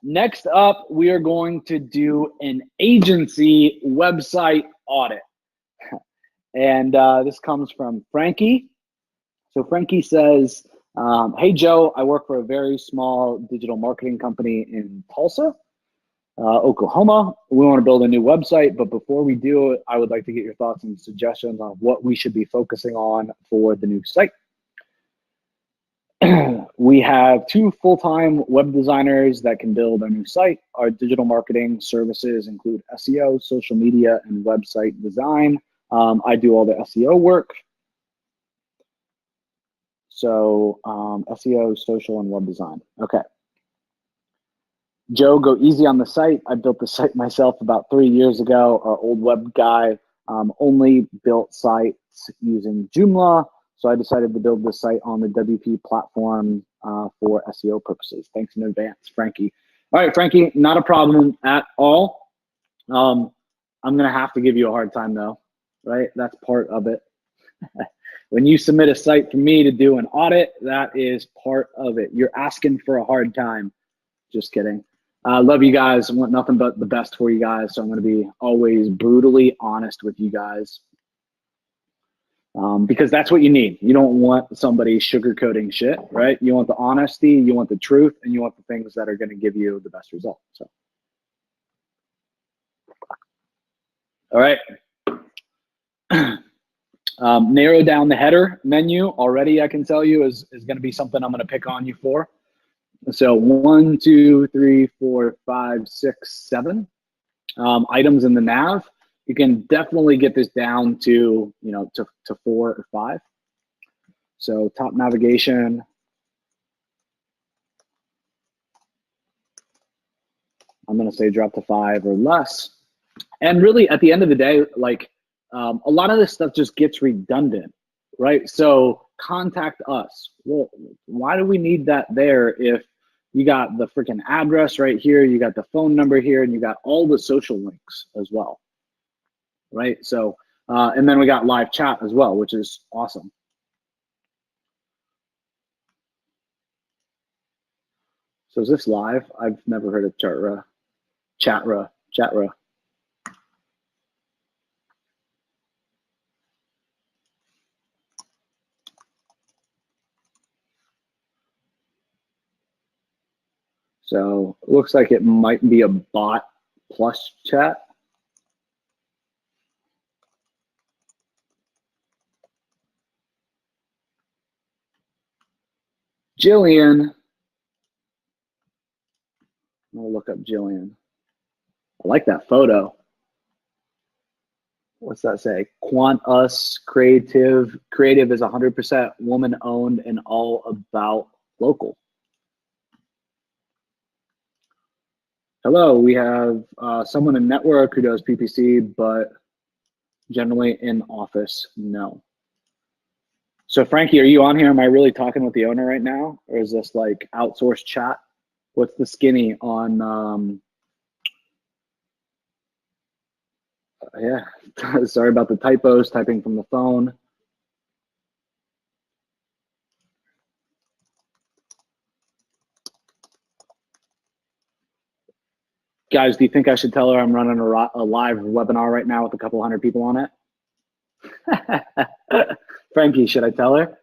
Next up, we are going to do an agency website audit. And this comes from Frankie. So Frankie says, hey, Joe, I work for a very small digital marketing company in Tulsa, Oklahoma. We want to build a new website, but before we do it, I would like to get your thoughts and suggestions on what we should be focusing on for the new site. We have 2 full-time web designers that can build our new site. Our digital marketing services include SEO, social media, and website design. I do all the SEO work. So SEO, social, and web design. Okay. Joe, go easy on the site. I built the site myself about 3 years ago. Our old web guy only built sites using Joomla. So I decided to build this site on the WP platform for SEO purposes. Thanks in advance, Frankie. All right, Frankie, not a problem at all. I'm gonna have to give you a hard time though, right? That's part of it. When you submit a site for me to do an audit, that is part of it. You're asking for a hard time. Just kidding. Love you guys. I want nothing but the best for you guys. So I'm gonna be always brutally honest with you guys. Because that's what you need. You don't want somebody sugarcoating shit, right? You want the honesty, you want the truth, and you want the things that are going to give you the best result. So, all right. Narrow down the header menu already. I can tell you is going to be something I'm going to pick on you for. So 1, 2, 3, 4, 5, 6, 7 items in the nav. You can definitely get this down to, to 4 or 5. So top navigation. I'm going to say drop to 5 or less. And really at the end of the day, like a lot of this stuff just gets redundant, right? So contact us. Well, why do we need that there if you got the freaking address right here, you got the phone number here, and you got all the social links as well? Right? So, and then we got live chat as well, which is awesome. So is this live? I've never heard of Chatra. So it looks like it might be a bot plus chat. Jillian. I'm gonna look up Jillian. I like that photo. What's that say? Quant Us Creative. Creative is 100% woman owned and all about local. Hello, we have someone in network who does PPC, but generally in office, no. So Frankie, are you on here? Am I really talking with the owner right now? Or is this like outsourced chat? What's the skinny on, yeah, sorry about the typos, typing from the phone. Guys, do you think I should tell her I'm running a live webinar right now with a couple hundred people on it? Frankie, should I tell her?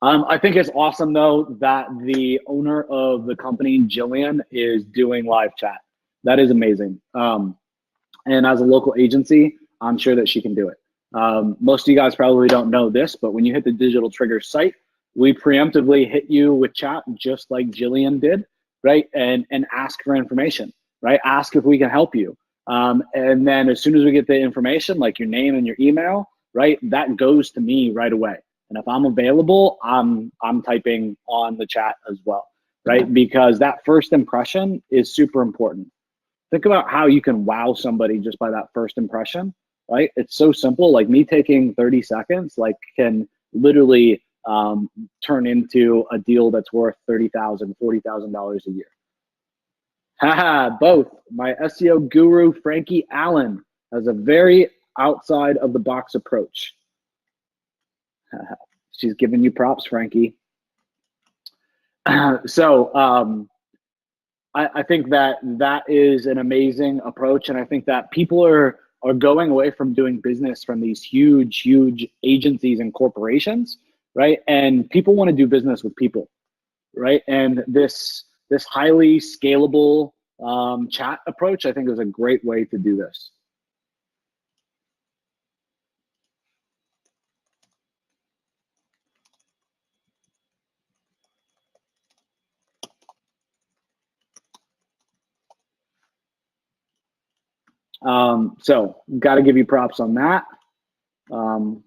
I think it's awesome though that the owner of the company, Jillian, is doing live chat. That is amazing. And as a local agency, I'm sure that she can do it. Most of you guys probably don't know this, but when you hit the Digital Trigger site, we preemptively hit you with chat just like Jillian did, right? And ask for information, right? Ask if we can help you. And then as soon as we get the information, like your name and your email, right, that goes to me right away. And if I'm available, I'm typing on the chat as well, right? Because that first impression is super important. Think about how you can wow somebody just by that first impression, right? It's so simple. Like me taking 30 seconds, like can literally turn into a deal that's worth $30,000, $40,000 a year. Haha, both. My SEO guru, Frankie Allen, has a very outside of the box approach. She's giving you props, Frankie. So I think that that is an amazing approach, and I think that people are going away from doing business from these huge agencies and corporations, right? And people want to do business with people, right? And this highly scalable chat approach, I think, is a great way to do this. So got to give you props on that. Not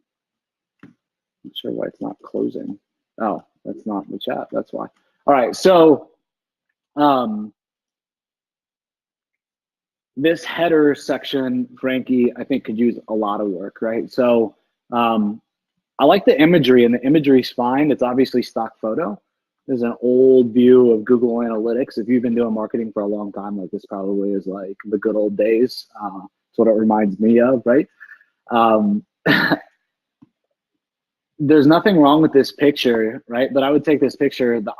sure why it's not closing. Oh, that's not the chat. That's why. All right. So this header section, Frankie, I think could use a lot of work, right? So I like the imagery, and the imagery's fine. It's obviously stock photo. There's an old view of Google Analytics. If you've been doing marketing for a long time, like this probably is like the good old days. That's what it reminds me of, right? There's nothing wrong with this picture, right? But I would take this picture, the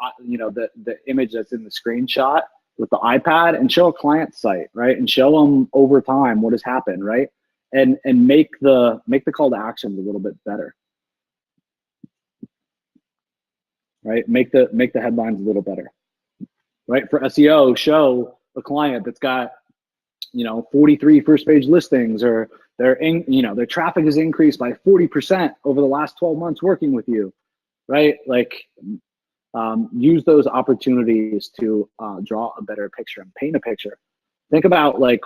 image that's in the screenshot with the iPad, and show a client site, right? And show them over time what has happened, right? And make the call to actions a little bit better, right? Make the headlines a little better, right? For SEO, show a client that's got 43 first page listings, or their traffic has increased by 40% over the last 12 months working with you, right? Like use those opportunities to draw a better picture and paint a picture. Think about like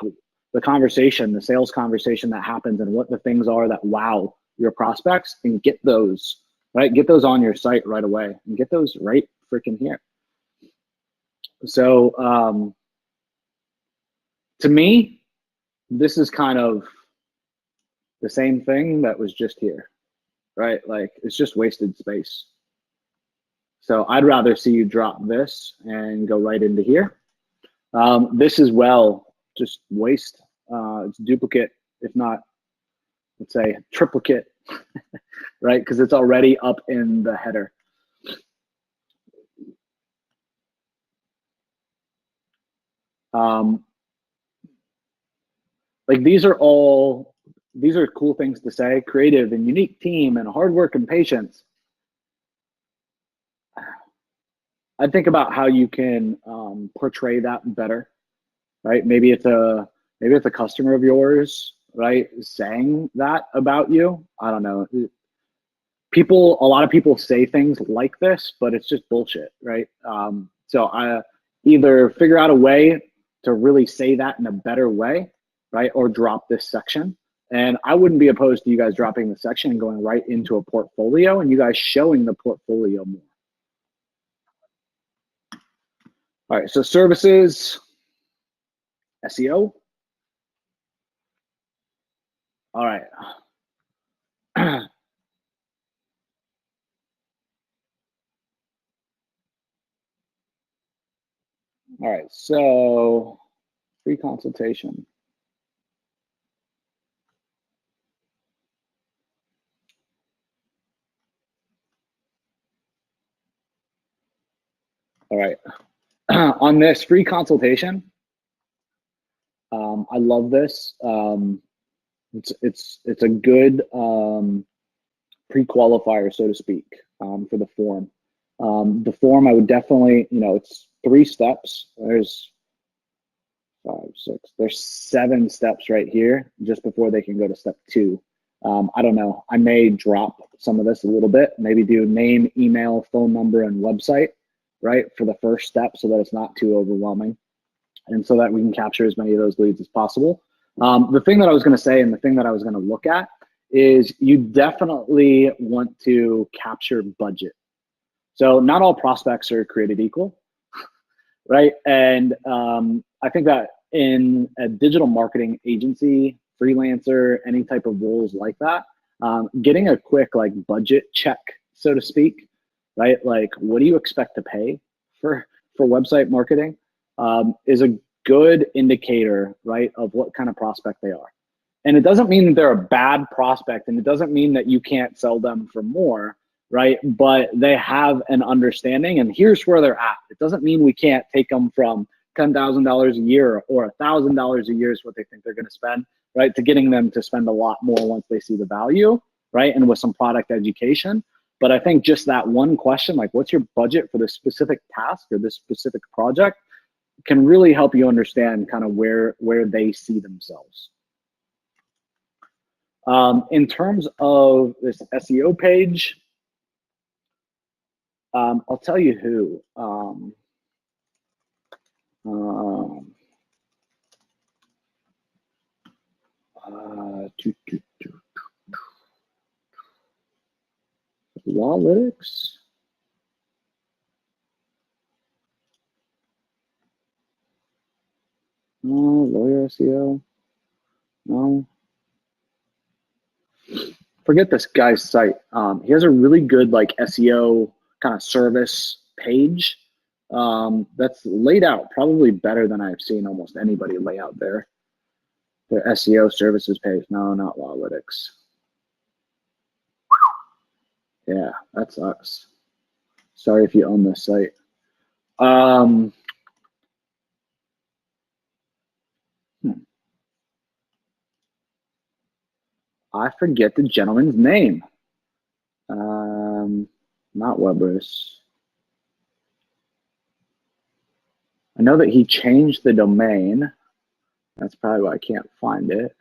the conversation, the sales conversation that happens, and what the things are that wow your prospects, and get those, right? Get those on your site right away, and get those right freaking here. So to me, this is kind of the same thing that was just here, right? Like it's just wasted space. So I'd rather see you drop this and go right into here. This as well, just waste. It's duplicate, if not, let's say triplicate, right? Because it's already up in the header. Like these are cool things to say: creative and unique team, and hard work and patience. I think about how you can portray that better, right? Maybe it's a customer of yours, right, saying that about you. I don't know. A lot of people say things like this, but it's just bullshit, right? So I either figure out a way to really say that in a better way, right, or drop this section. And I wouldn't be opposed to you guys dropping the section and going right into a portfolio, and you guys showing the portfolio more. All right, so services, SEO. All right. All right, so free consultation. All right, on this free consultation, I love this. It's a good pre-qualifier, so to speak, for the form. The form, I would definitely, it's 3 steps. There's 5, 6. There's 7 steps right here just before they can go to step 2. I don't know. I may drop some of this a little bit. Maybe do name, email, phone number, and website, right, for the first step, so that it's not too overwhelming, and so that we can capture as many of those leads as possible. The thing that I was going to say, and the thing that I was going to look at, is you definitely want to capture budget. So not all prospects are created equal, right? And I think that in a digital marketing agency, freelancer, any type of roles like that, getting a quick like budget check, so to speak, right? Like, what do you expect to pay for website marketing, is a good indicator, right, of what kind of prospect they are. And it doesn't mean that they're a bad prospect, and it doesn't mean that you can't sell them for more, right? But they have an understanding, and here's where they're at. It doesn't mean we can't take them from $10,000 a year or $1,000 a year is what they think they're going to spend, right? To getting them to spend a lot more once they see the value, right? And with some product education. But I think just that one question, like what's your budget for this specific task or this specific project, can really help you understand kind of where they see themselves. In terms of this SEO page, I'll tell you who. Lawlytics. No, lawyer SEO. No. Forget this guy's site. He has a really good like SEO kind of service page that's laid out probably better than I've seen almost anybody lay out their SEO services page. No, not Lawlytics. Yeah, that sucks. Sorry if you own this site. I forget the gentleman's name. Not Weber's. I know that he changed the domain. That's probably why I can't find it.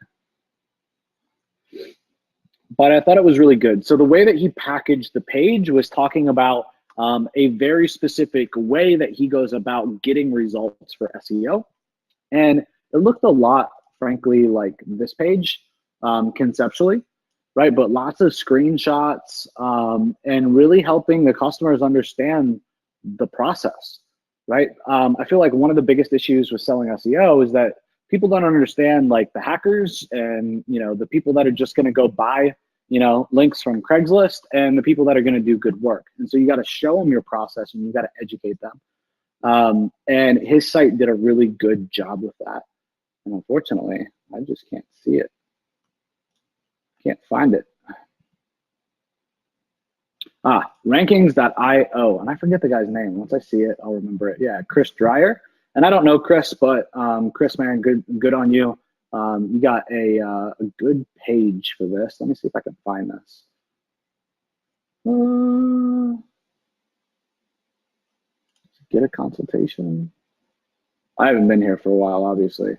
But I thought it was really good. So the way that he packaged the page was talking about a very specific way that he goes about getting results for SEO. And it looked a lot, frankly, like this page conceptually, right? But lots of screenshots and really helping the customers understand the process, right? I feel like one of the biggest issues with selling SEO is that people don't understand like the hackers and, you know, the people that are just going to go buy, you know, links from Craigslist and the people that are going to do good work. And so you got to show them your process and you got to educate them. And his site did a really good job with that. And unfortunately, I just can't see it. Can't find it. Rankings.io, and I forget the guy's name. Once I see it, I'll remember it. Yeah, Chris Dreyer. And I don't know Chris, but Chris, man, good on you. You got a good page for this. Let me see if I can find this. Get a consultation. I haven't been here for a while, obviously.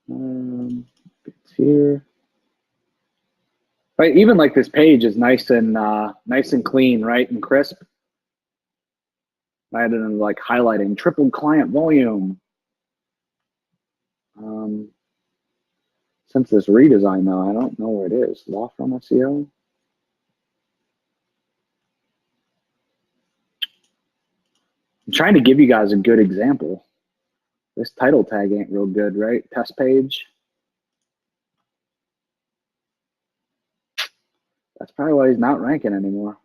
It's here. Right, even like this page is nice and clean, right, and crisp. Rather than like highlighting triple client volume. Since this redesign, though, I don't know where it is. Law firm SEO. I'm trying to give you guys a good example. This title tag ain't real good, right? Test page. That's probably why he's not ranking anymore.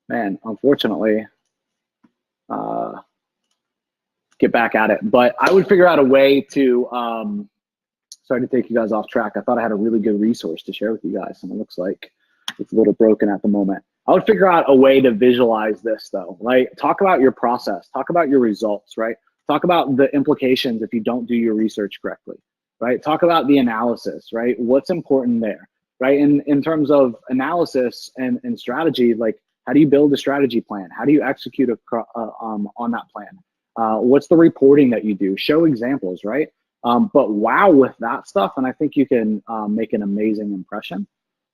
Man, unfortunately, get back at it. But I would figure out a way to, sorry to take you guys off track. I thought I had a really good resource to share with you guys, and it looks like it's a little broken at the moment. I would figure out a way to visualize this though. Like talk about your process, talk about your results, right? Talk about the implications if you don't do your research correctly, right? Talk about the analysis, right? What's important there, right? In terms of analysis and strategy, like how do you build a strategy plan? How do you execute on that plan? What's the reporting that you do? Show examples, right? But wow with that stuff, and I think you can make an amazing impression.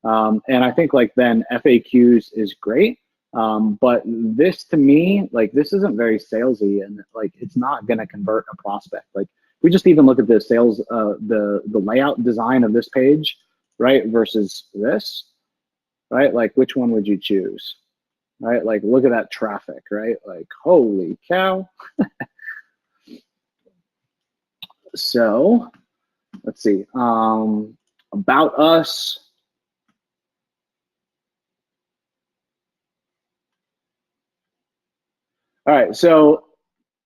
And I think like then FAQs is great. But this to me, like this isn't very salesy and like it's not gonna convert a prospect. Like we just even look at the sales, the layout design of this page, right, versus this, right? Like which one would you choose, right? Like look at that traffic, right? Like holy cow. So let's see, about us. All right, so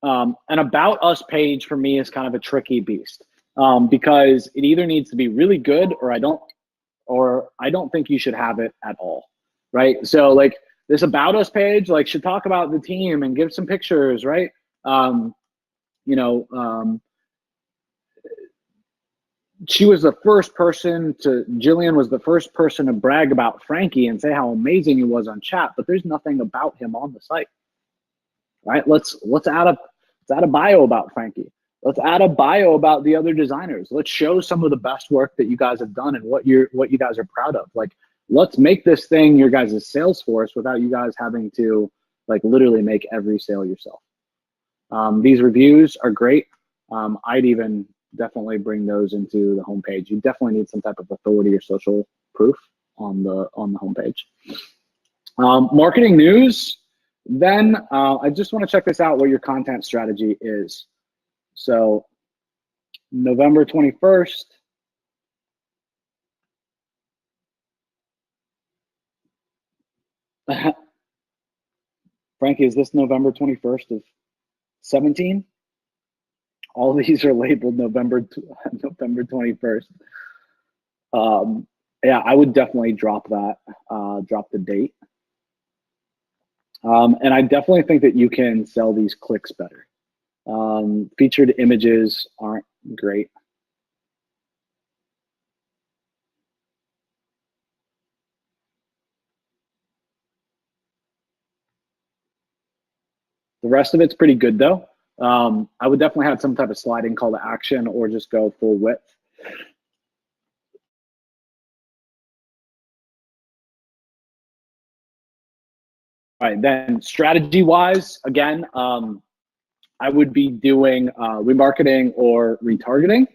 an about us page for me is kind of a tricky beast. because it either needs to be really good or I don't think you should have it at all, right? So like this about us page, like should talk about the team and give some pictures, right? You know, Jillian was the first person to brag about Frankie and say how amazing he was on chat, but there's nothing about him on the site, right? Let's add a bio about Frankie. Let's add a bio about the other designers. Let's show some of the best work that you guys have done and what you guys are proud of. Like, let's make this thing your guys' sales force without you guys having to like literally make every sale yourself. These reviews are great. I'd even definitely bring those into the homepage. You definitely need some type of authority or social proof on the homepage. Marketing news. Then I just want to check this out, what your content strategy is. So November 21st. Frankie, is this November 21st of 17? All these are labeled November 21st. Yeah, I would definitely drop that, drop the date. And I definitely think that you can sell these clicks better. Featured images aren't great. The rest of it's pretty good though. I would definitely have some type of sliding call to action or just go full width. All right, then strategy-wise, again, I would be doing remarketing or retargeting.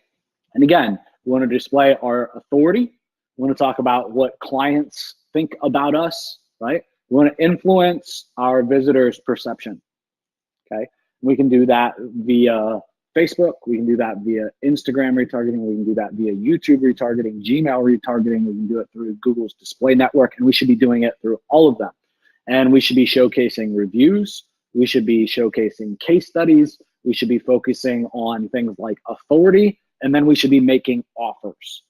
And again, we want to display our authority. We want to talk about what clients think about us, right? We want to influence our visitors' perception, okay? We can do that via Facebook. We can do that via Instagram retargeting. We can do that via YouTube retargeting, Gmail retargeting. We can do it through Google's display network, and we should be doing it through all of them. And we should be showcasing reviews. We should be showcasing case studies. We should be focusing on things like authority, and then we should be making offers,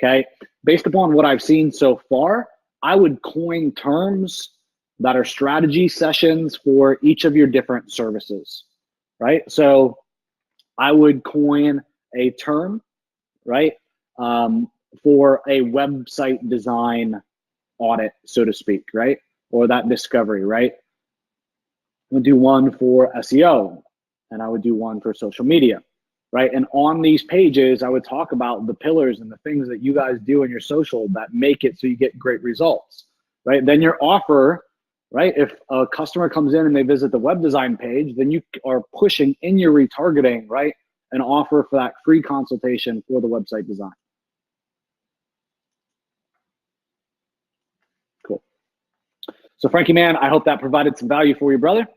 okay? Based upon what I've seen so far, I would coin terms that are strategy sessions for each of your different services, right? So I would coin a term, right, for a website design audit, so to speak, right? Or that discovery, right? I would do one for SEO, and I would do one for social media, right? And on these pages, I would talk about the pillars and the things that you guys do in your social that make it so you get great results, right? Then your offer, right? If a customer comes in and they visit the web design page, then you are pushing in your retargeting, right? An offer for that free consultation for the website design. Cool. So Frankie, man, I hope that provided some value for you, brother.